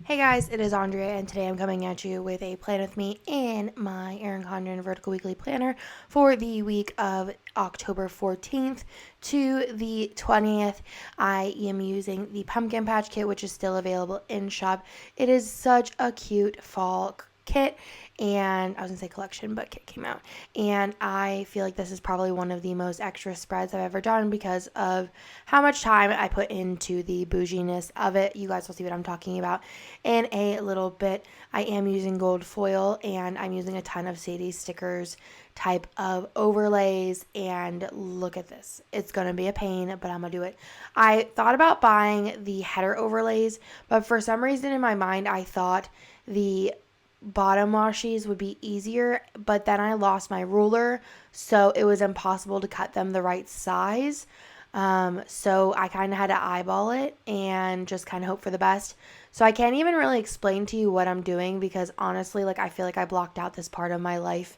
Hey guys, it is Andrea, and today I'm coming at you with a plan with me in my Erin Condren Vertical Weekly Planner for the week of October 14th to the 20th. I am using the Pumpkin Patch Kit, which is still available in shop. It is such a cute fall kit, and I was gonna say collection, but kit came out, and I feel like this is probably one of the most extra spreads I've ever done because of how much time I put into the bouginess of it. You guys will see what I'm talking about in a little bit. I am using gold foil, and I'm using a ton of Sadie stickers type of overlays, and look at this. It's gonna be a pain, but I'm gonna do it. I thought about buying the header overlays, but for some reason in my mind I thought the bottom washies would be easier, but then I lost my ruler, so it was impossible to cut them the right size. So I kind of had to eyeball it and just kind of hope for the best. So I can't even really explain to you what I'm doing because honestly, I feel like I blocked out this part of my life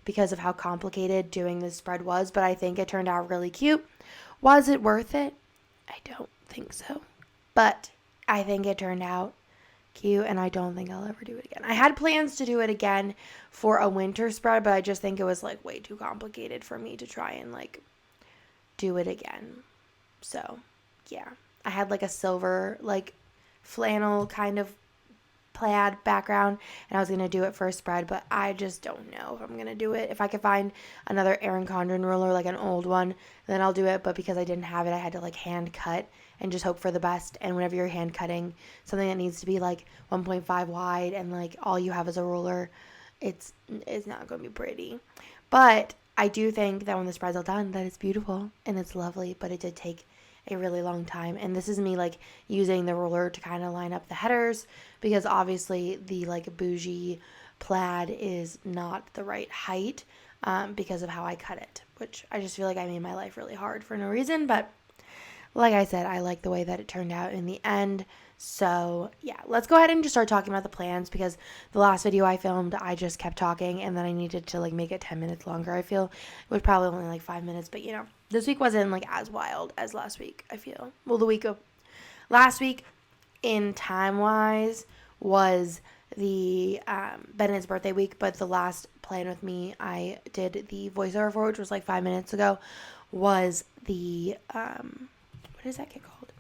because of how complicated doing this spread was, but I think it turned out really cute. Was it worth it? I don't think so, but I think it turned out cute, and I don't think I'll ever do it again. I had plans to do it again for a winter spread, but I just think it was way too complicated for me to try and do it again. So yeah, I had a silver flannel kind of plaid background, and I was gonna do it for a spread, but I just don't know if I'm gonna do it. If I could find another Erin Condren ruler, an old one, then I'll do it, but because I didn't have it, I had to hand cut and just hope for the best. And whenever you're hand cutting something that needs to be 1.5 wide and all you have is a ruler, it's not gonna be pretty. But I do think that when the spread's all done, that it's beautiful and it's lovely, but it did take a really long time. And this is me using the ruler to kind of line up the headers because obviously the bougie plaid is not the right height because of how I cut it, which I just feel like I made my life really hard for no reason. But like I said, I like the way that it turned out in the end. So yeah, let's go ahead and just start talking about the plans because the last video I filmed, I just kept talking and then I needed to make it 10 minutes longer. I feel it was probably only 5 minutes, but this week wasn't as wild as last week, I feel. Well, the week of last week in time wise was the Bennett's birthday week, but the last plan with me I did the voiceover for, which was 5 minutes ago, was the what is that kit called?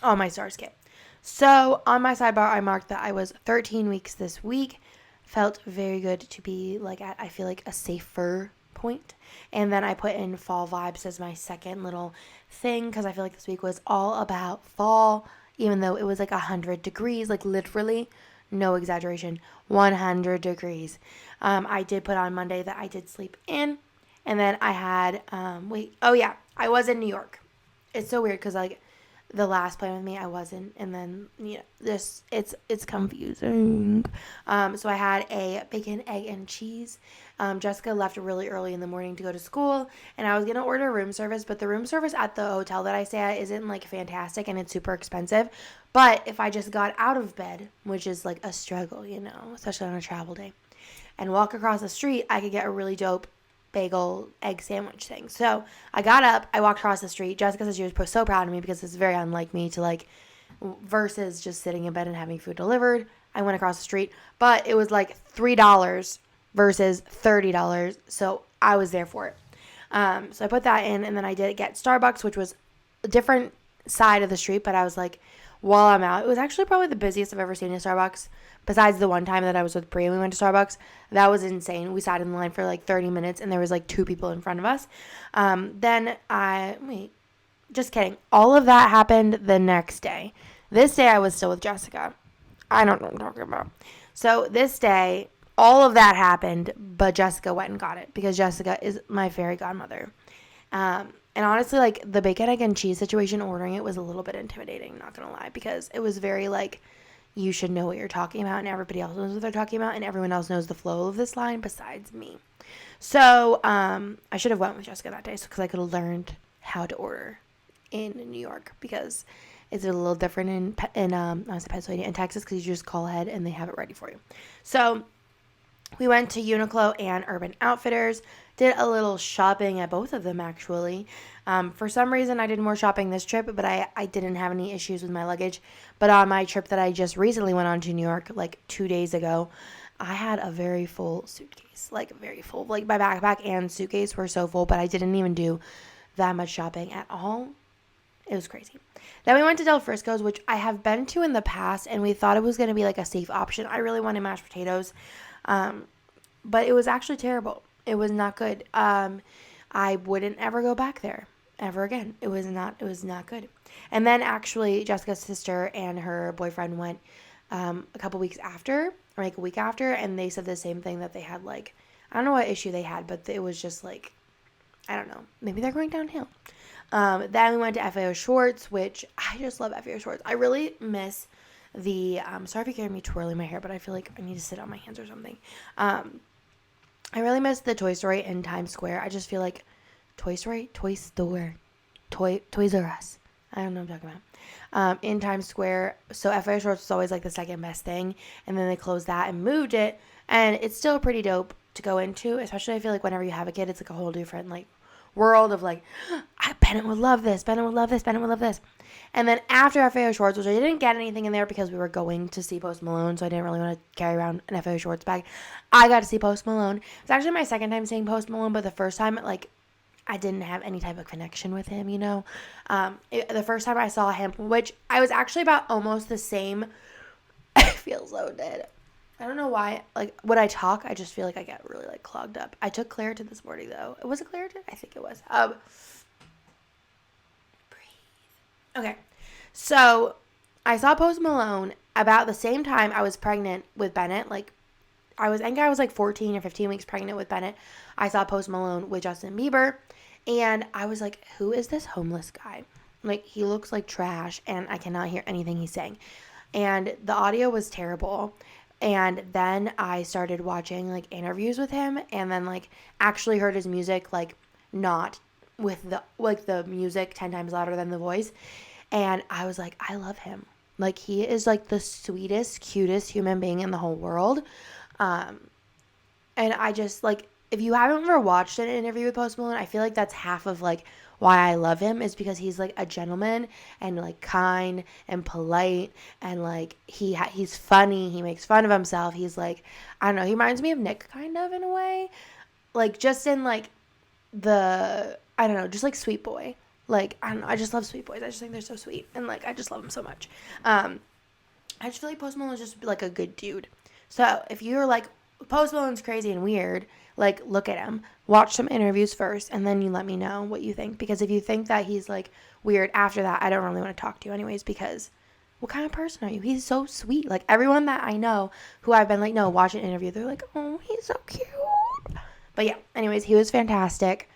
Oh, my stars kit. So on my sidebar, I marked that I was 13 weeks this week. Felt very good to be at, I feel a safer point. And then I put in fall vibes as my second little thing because I feel this week was all about fall, even though it was 100 degrees, literally, no exaggeration, 100 degrees. I did put on Monday that I did sleep in. And then I had, I was in New York. It's so weird because the last plan with me I wasn't, and then this it's confusing. So I had a bacon, egg, and cheese. Jessica left really early in the morning to go to school, and I was gonna order room service, but the room service at the hotel that I stay at isn't fantastic, and it's super expensive. But if I just got out of bed, which is a struggle, especially on a travel day, and walk across the street, I could get a really dope bagel egg sandwich thing. So I got up, I walked across the street. Jessica said she was so proud of me because it's very unlike me to versus just sitting in bed and having food delivered. I went across the street, but it was $3 versus $30, so I was there for it. So I put that in, and then I did get Starbucks, which was a different side of the street, but I was while I'm out, it was actually probably the busiest I've ever seen a Starbucks. Besides the one time that I was with Brie and we went to Starbucks, that was insane. We sat in line for 30 minutes and there was 2 people in front of us. Just kidding. All of that happened the next day. This day I was still with Jessica. I don't know what I'm talking about. So this day, all of that happened, but Jessica went and got it because Jessica is my fairy godmother. And honestly, the bacon, egg, and cheese situation, ordering it was a little bit intimidating, not gonna lie, because it was very you should know what you're talking about, and everybody else knows what they're talking about, and everyone else knows the flow of this line besides me. So I should have went with Jessica that day because I could have learned how to order in New York because it's a little different in Pennsylvania and Texas because you just call ahead and they have it ready for you. So We went to Uniqlo and Urban Outfitters, did a little shopping at both of them actually. For some reason, I did more shopping this trip, but I didn't have any issues with my luggage. But on my trip that I just recently went on to New York, like 2 days ago, I had a very full suitcase, like very full. Like my backpack and suitcase were so full, but I didn't even do that much shopping at all. It was crazy. Then we went to Del Frisco's, which I have been to in the past, and we thought it was going to be like a safe option. I really wanted mashed potatoes, but it was actually terrible. It was not good. I wouldn't ever go back there ever again. It was not good. And then actually Jessica's sister and her boyfriend went a couple weeks after, or like a week after, and they said the same thing, that they had like, I don't know what issue they had, but it was just like, I don't know, maybe they're going downhill. Then we went to FAO Schwartz, which I just love FAO Schwartz. I really miss the, sorry if you hear me twirling my hair, but I feel like I need to sit on my hands or something. I really miss the Toy Story in Times Square. I just feel like Toys R Us. I don't know what I'm talking about. In Times Square. So FAO Schwartz was always like the second best thing. And then they closed that and moved it. And it's still pretty dope to go into. Especially I feel like whenever you have a kid, it's like a whole different like world of like, Bennett would love this. Bennett would love this. Bennett would love this. And then after FAO Schwartz, which I didn't get anything in there because we were going to see Post Malone, so I didn't really want to carry around an FAO Schwartz bag. I got to see Post Malone. It's actually my second time seeing Post Malone, but the first time, like, I didn't have any type of connection with him, you know. The first time I saw him, which I was actually about almost the same. I feel so dead. I don't know why. Like, when I talk, I just feel like I get really, like, clogged up. I took Claritin this morning, though. Was it Claritin? I think it was. Okay, so I saw Post Malone about the same time I was pregnant with Bennett. Like, I think I was like 14 or 15 weeks pregnant with Bennett. I saw Post Malone with Justin Bieber, and I was like, who is this homeless guy? Like, he looks like trash, and I cannot hear anything he's saying. And the audio was terrible. And then I started watching, like, interviews with him, and then, like, actually heard his music, like, not with the, like, the music 10 times louder than the voice. And I was like, I love him. Like, he is, like, the sweetest, cutest human being in the whole world. And I just, like, if you haven't ever watched an interview with Post Malone, I feel like that's half of, like, why I love him, is because he's, like, a gentleman and, like, kind and polite, and, like, he's funny. He makes fun of himself. He's, like, I don't know. He reminds me of Nick, kind of, in a way. Like, just in, like, I don't know, just, like, sweet boy. Like, I don't know. I just love sweet boys. I just think they're so sweet. And, like, I just love them so much. I just feel like Post Malone is just, like, a good dude. So, if you're, like, Post Malone's crazy and weird, like, look at him. Watch some interviews first, and then you let me know what you think. Because if you think that he's, like, weird after that, I don't really want to talk to you anyways, because what kind of person are you? He's so sweet. Like, everyone that I know who I've been like, no, watch an interview, they're like, oh, he's so cute. But, yeah, anyways, he was fantastic.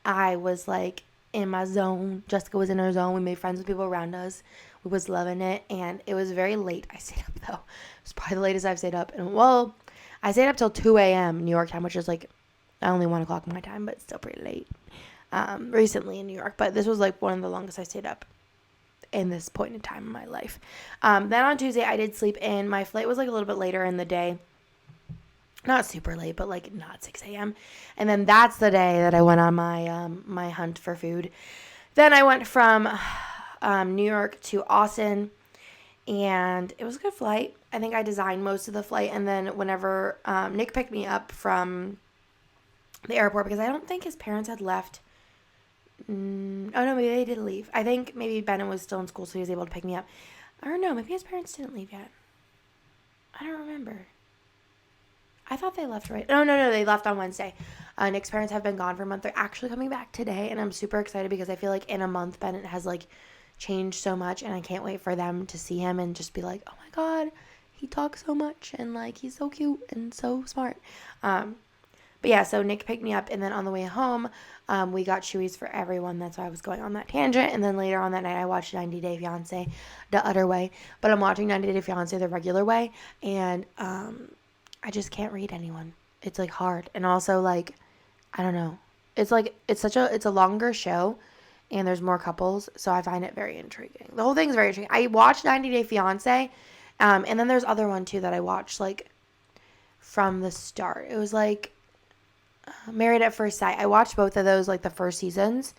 I was, like, in my zone. Jessica was in her zone. We made friends with people around us. We was loving it, and it was very late. I stayed up, though. It was probably the latest I've stayed up. And, well, I stayed up till 2 a.m. New York time, which is, like, only 1 o'clock my time, but still pretty late. Recently in New York. But this was, like, one of the longest I stayed up in this point in time in my life. Then on Tuesday, I did sleep in. My flight was, like, a little bit later in the day. Not super late, but, like, not 6 a.m. And then that's the day that I went on my my hunt for food. Then I went from New York to Austin, and it was a good flight. I think I designed most of the flight, and then whenever Nick picked me up from the airport, because I don't think his parents had left. Oh, no, maybe they did leave. I think maybe Bennett was still in school, so he was able to pick me up. Or no, maybe his parents didn't leave yet. I don't remember. I thought they left right. No, they left on Wednesday. Nick's parents have been gone for a month. They're actually coming back today, and I'm super excited because I feel like in a month Bennett has, like, changed so much, and I can't wait for them to see him and just be like, oh my god, he talks so much, and, like, he's so cute and so smart. But yeah, so Nick picked me up, and then on the way home, we got Chewies for everyone. That's why I was going on that tangent. And then later on that night, I watched 90 Day Fiancé the other way, but I'm watching 90 Day Fiancé the regular way, and I just can't read anyone. It's, like, hard. And also, like, I don't know. It's, like, it's a longer show, and there's more couples, so I find it very intriguing. The whole thing is very intriguing. I watched 90 Day Fiancé, and then there's other one, too, that I watched, like, from the start. It was like Married at First Sight. I watched both of those, like the first seasons.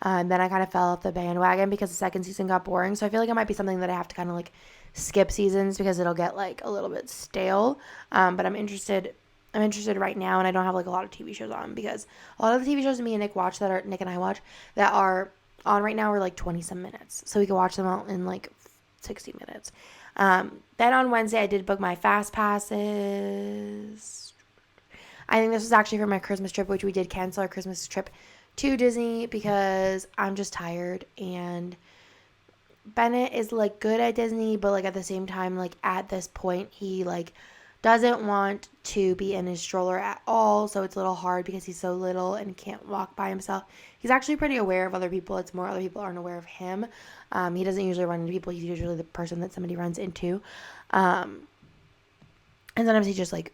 And then I kind of fell off the bandwagon because the second season got boring. So I feel like it might be something that I have to kind of like skip seasons because it'll get like a little bit stale. But I'm interested right now, and I don't have like a lot of TV shows on because a lot of the TV shows me and Nick and I watch that are on right now are like 20 some minutes. So we can watch them all in like 60 minutes. Then on Wednesday I did book my fast passes. I think this was actually for my Christmas trip, which we did cancel our Christmas trip to Disney because I'm just tired, and Bennett is like good at Disney, but like at the same time, like at this point he like doesn't want to be in his stroller at all, so it's a little hard because he's so little and can't walk by himself. He's actually pretty aware of other people. It's more other people aren't aware of him. He doesn't usually run into people. He's usually the person that somebody runs into. And sometimes he just like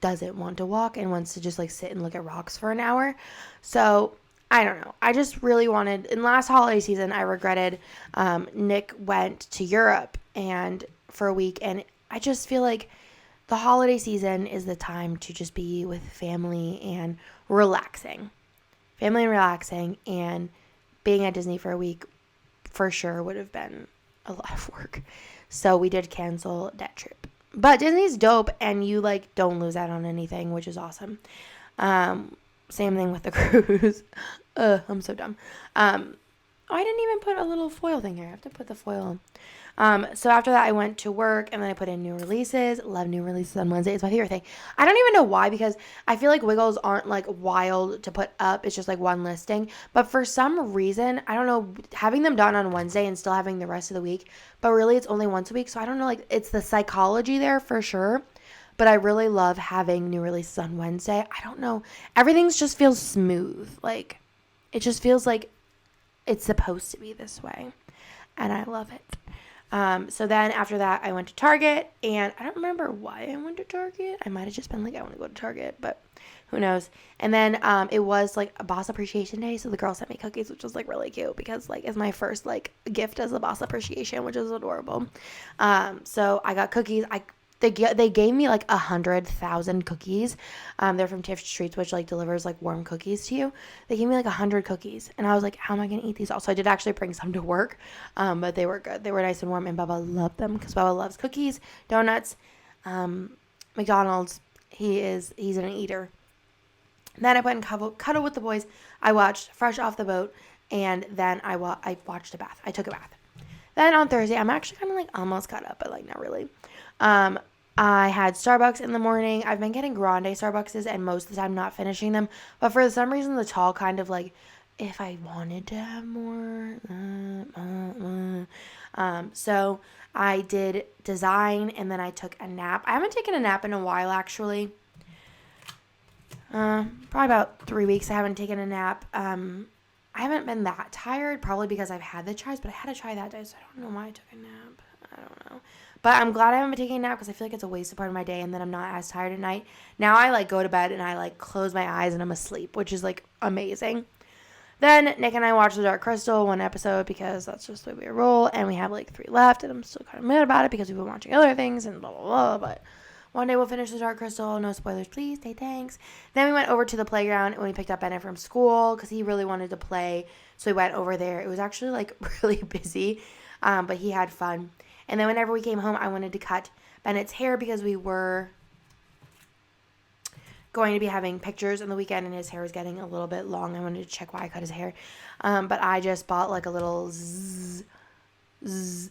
doesn't want to walk and wants to just like sit and look at rocks for an hour. So I don't know. I just really wanted, in last holiday season, I regretted Nick went to Europe and for a week, and I just feel like the holiday season is the time to just be with family and relaxing. Family and relaxing, and being at Disney for a week for sure would have been a lot of work. So we did cancel that trip. But Disney's dope, and you like don't lose out on anything, which is awesome. Same thing with the cruise. I'm so dumb. I didn't even put a little foil thing here. I have to put the foil on. So after that, I went to work, and then I put in new releases. Love new releases on Wednesday. It's my favorite thing. I don't even know why, because I feel like Wiggles aren't like wild to put up. It's just like one listing. But for some reason, I don't know, having them done on Wednesday and still having the rest of the week, but really it's only once a week. So I don't know, like it's the psychology there for sure. But I really love having new releases on Wednesday. I don't know. Everything just feels smooth. Like, it just feels like it's supposed to be this way. And I love it. So then after that, I went to Target. And I don't remember why I went to Target. I might have just been like, I want to go to Target. But who knows. And then it was like a Boss Appreciation Day. So the girl sent me cookies, which was like really cute. Because like it's my first like gift as a Boss Appreciation, which is adorable. So I got cookies. They gave me like 100,000 cookies. They're from Tiff Treats, which like delivers like warm cookies to you. They gave me like 100 cookies, and I was like, how am I gonna eat these all? So I did actually bring some to work, but they were good. They were nice and warm, and Bubba loved them because Bubba loves cookies, donuts, McDonald's. He's an eater. Then I went and cuddle with the boys. I watched Fresh Off the Boat, and then I watched a bath. I took a bath. Then on Thursday, I'm actually kind of like almost caught up, but like not really. I had Starbucks in the morning. I've been getting grande Starbuckses and most of the time not finishing them. But for some reason, the tall kind of like, if I wanted to have more. So I did design and then I took a nap. I haven't taken a nap in a while, actually. Probably about 3 weeks I haven't taken a nap. I haven't been that tired, probably because I've had the tries, but I had to try that day, so I don't know why I took a nap. I don't know. But I'm glad I haven't been taking a nap because I feel like it's a wasted part of my day and then I'm not as tired at night. Now I like go to bed and I like close my eyes and I'm asleep, which is like amazing. Then Nick and I watched The Dark Crystal one episode because that's just the way we roll, and we have like 3 left, and I'm still kind of mad about it because we've been watching other things and blah, blah, blah, but one day we'll finish The Dark Crystal. No spoilers, please. Say thanks. Then we went over to the playground and we picked up Bennett from school because he really wanted to play, so we went over there. It was actually like really busy, but he had fun. And then whenever we came home, I wanted to cut Bennett's hair because we were going to be having pictures on the weekend and his hair was getting a little bit long. I wanted to check why I cut his hair. But I just bought like a little zzz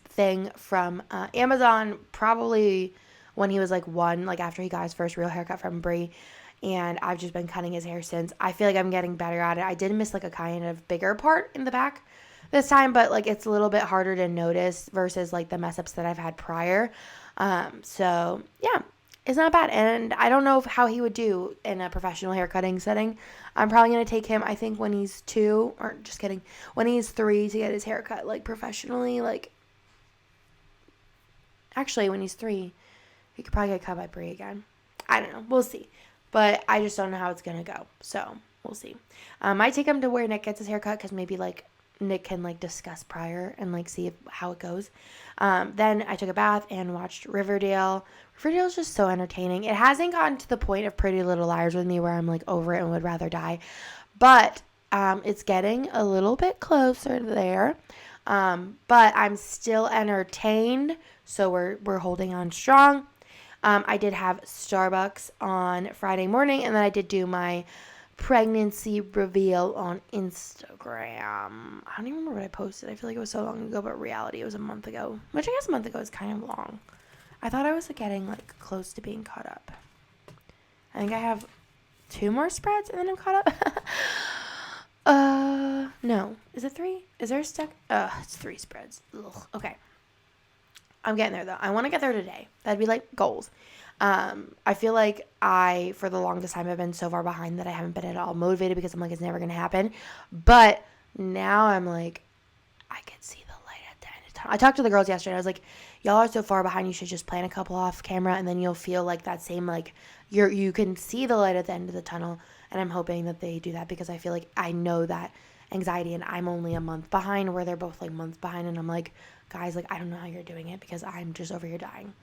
thing from Amazon probably when he was like 1, like after he got his first real haircut from Brie. And I've just been cutting his hair since. I feel like I'm getting better at it. I did miss like a kind of bigger part in the back this time, but like it's a little bit harder to notice versus like the mess ups that I've had prior. So yeah, it's not bad. And I don't know how he would do in a professional haircutting setting. I'm probably going to take him, I think when he's 2, or just kidding, when he's 3 to get his haircut like professionally. Like actually when he's 3, he could probably get cut by Brie again. I don't know. We'll see. But I just don't know how it's going to go. So we'll see. I might take him to where Nick gets his haircut because maybe like Nick can like discuss prior and like see how it goes. Then I took a bath and watched Riverdale. Riverdale is just so entertaining. It hasn't gotten to the point of Pretty Little Liars with me where I'm like over it and would rather die, but it's getting a little bit closer there. But I'm still entertained, so we're holding on strong. I did have Starbucks on Friday morning, and then I did do my pregnancy reveal on Instagram. I don't even remember what I posted. I feel like it was so long ago, but reality, it was a month ago, which I guess a month ago is kind of long. I thought I was like, getting like close to being caught up. I think I have 2 more spreads and then I'm caught up. No. Is it 3? Is there a stack? It's 3 spreads. Ugh. Okay. I'm getting there though. I want to get there today. That'd be like goals. I feel like for the longest time, I've been so far behind that I haven't been at all motivated because I'm like, it's never going to happen. But now I'm like, I can see the light at the end of the tunnel. I talked to the girls yesterday. I was like, y'all are so far behind. You should just plan a couple off camera and then you'll feel like that same, like you can see the light at the end of the tunnel. And I'm hoping that they do that because I feel like I know that anxiety and I'm only a month behind where they're both like months behind. And I'm like, guys, like, I don't know how you're doing it because I'm just over here dying.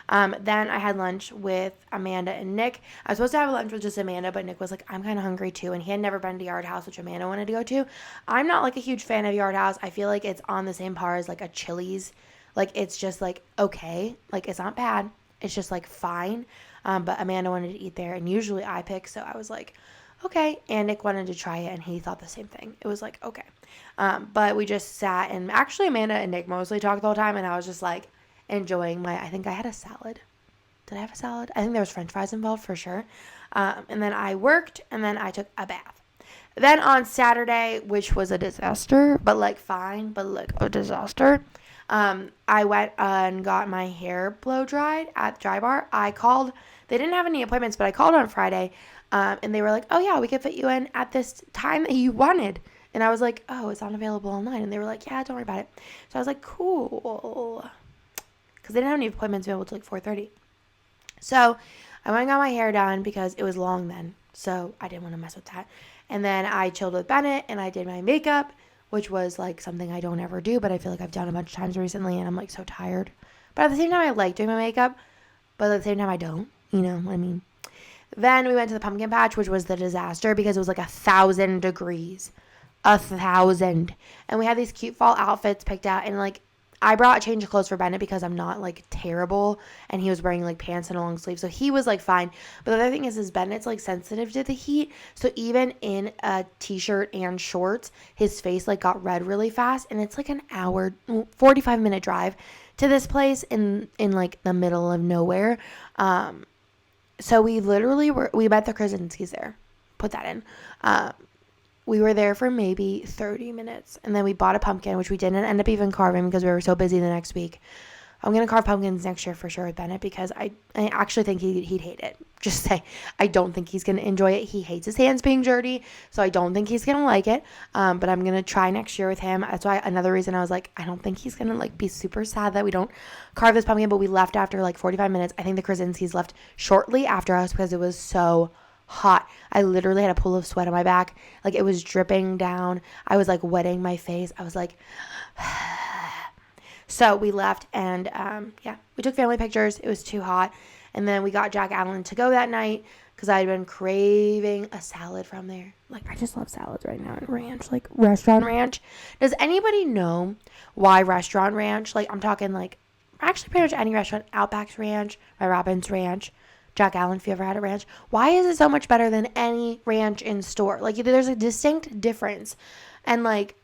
Then I had lunch with Amanda and Nick. I was supposed to have lunch with just Amanda, but Nick was like, I'm kind of hungry too. And he had never been to Yard House, which Amanda wanted to go to. I'm not like a huge fan of Yard House. I feel like it's on the same par as like a Chili's. Like, it's just like, okay. Like, it's not bad. It's just like fine. But Amanda wanted to eat there and usually I pick. So I was like, okay. And Nick wanted to try it and he thought the same thing. It was like, okay. But we just sat and actually Amanda and Nick mostly talked the whole time. And I was just like enjoying I think I had a salad. Did I have a salad? I think there was French fries involved for sure. And then I worked and then I took a bath. Then on Saturday, which was a disaster, but like fine, but like a disaster. I went and got my hair blow dried at Dry Bar. I called, they didn't have any appointments, but I called on Friday. And they were like, oh yeah, we could fit you in at this time that you wanted. And I was like, oh, it's not available online. And they were like, yeah, don't worry about it. So I was like, cool. Because they didn't have any appointments available till like 4:30. So I went and got my hair done because it was long then. So I didn't want to mess with that. And then I chilled with Bennett and I did my makeup, which was like something I don't ever do, but I feel like I've done a bunch of times recently and I'm like so tired. But at the same time, I like doing my makeup, but at the same time, I don't. You know what I mean? Then we went to the pumpkin patch, which was the disaster because it was like 1,000 degrees. 1,000. And we had these cute fall outfits picked out. And like, I brought a change of clothes for Bennett because I'm not like terrible. And he was wearing like pants and a long sleeve. So he was like fine. But the other thing is Bennett's like sensitive to the heat. So even in a t-shirt and shorts, his face like got red really fast. And it's like an hour, 45-minute drive to this place in like the middle of nowhere. So we literally we met the Krasinskis there. Put that in. We were there for maybe 30 minutes. And then we bought a pumpkin, which we didn't end up even carving because we were so busy the next week. I'm going to carve pumpkins next year for sure with Bennett because I actually think he'd hate it. Just say, I don't think he's going to enjoy it. He hates his hands being dirty, so I don't think he's going to like it. But I'm going to try next year with him. That's why another reason I was like, I don't think he's going to like be super sad that we don't carve this pumpkin, but we left after like 45 minutes. I think the Krasinskis left shortly after us because it was so hot. I literally had a pool of sweat on my back. Like, it was dripping down. I was like wetting my face. I was like, so we left and we took family pictures. It was too hot. And then we got Jack Allen to go that night because I had been craving a salad from there. Like, I just love salads right now and ranch, like restaurant ranch. Does anybody know why restaurant ranch? Like, I'm talking like actually pretty much any restaurant, Outback's Ranch, My Robin's Ranch, Jack Allen, if you ever had a ranch. Why is it so much better than any ranch in store? Like, there's a distinct difference. And like,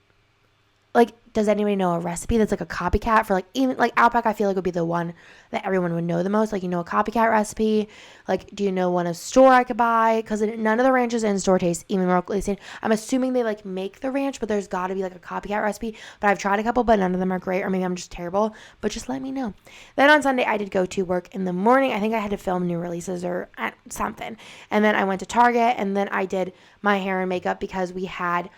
does anybody know a recipe that's like a copycat for like, even like Outback? I feel like would be the one that everyone would know the most. Like, you know, a copycat recipe. Like, do you know one of store I could buy? Because none of the ranches in store taste even remotely the same. I'm assuming they like make the ranch, but there's got to be like a copycat recipe. But I've tried a couple, but none of them are great. Or maybe I'm just terrible. But just let me know. Then on Sunday, I did go to work in the morning. I think I had to film new releases or something. And then I went to Target and then I did my hair and makeup because we had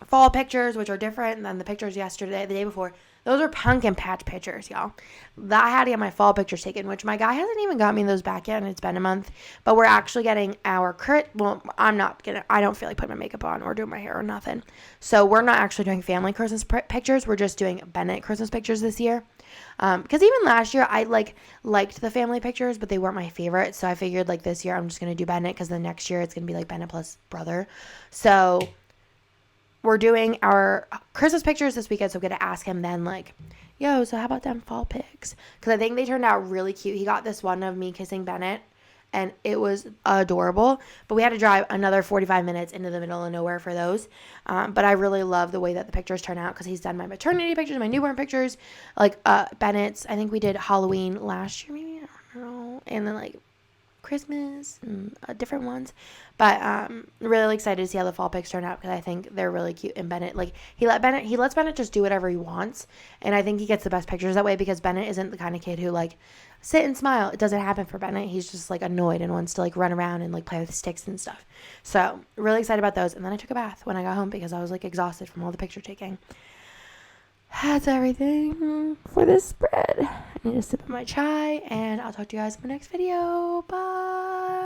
fall pictures, which are different than the pictures yesterday, the day before. Those are pumpkin patch pictures, y'all. That I had to get my fall pictures taken, which my guy hasn't even got me those back yet, and it's been a month. But we're actually getting our I don't feel like putting my makeup on or doing my hair or nothing. So we're not actually doing family Christmas pictures. We're just doing Bennett Christmas pictures this year. Because even last year I liked the family pictures, but they weren't my favorite. So I figured like this year I'm just gonna do Bennett, because the next year it's gonna be like Bennett plus brother. So we're doing our Christmas pictures this weekend, so I'm gonna ask him then, like, yo, so how about them fall pics? Because I think they turned out really cute. He got this one of me kissing Bennett, and it was adorable. But we had to drive another 45 minutes into the middle of nowhere for those. But I really love the way that the pictures turn out, because he's done my maternity pictures, my newborn pictures, like Bennett's. I think we did Halloween last year, maybe, I don't know, and then like Christmas and different ones. But really excited to see how the fall pics turn out, because I think they're really cute. And Bennett, like, he lets Bennett just do whatever he wants, and I think he gets the best pictures that way, because Bennett isn't the kind of kid who like sit and smile. It doesn't happen for Bennett. He's just like annoyed and wants to like run around and like play with sticks and stuff. So really excited about those. And then I took a bath when I got home, because I was like exhausted from all the picture taking. That's everything for this spread. I need to sip my chai, and I'll talk to you guys in the next video. Bye.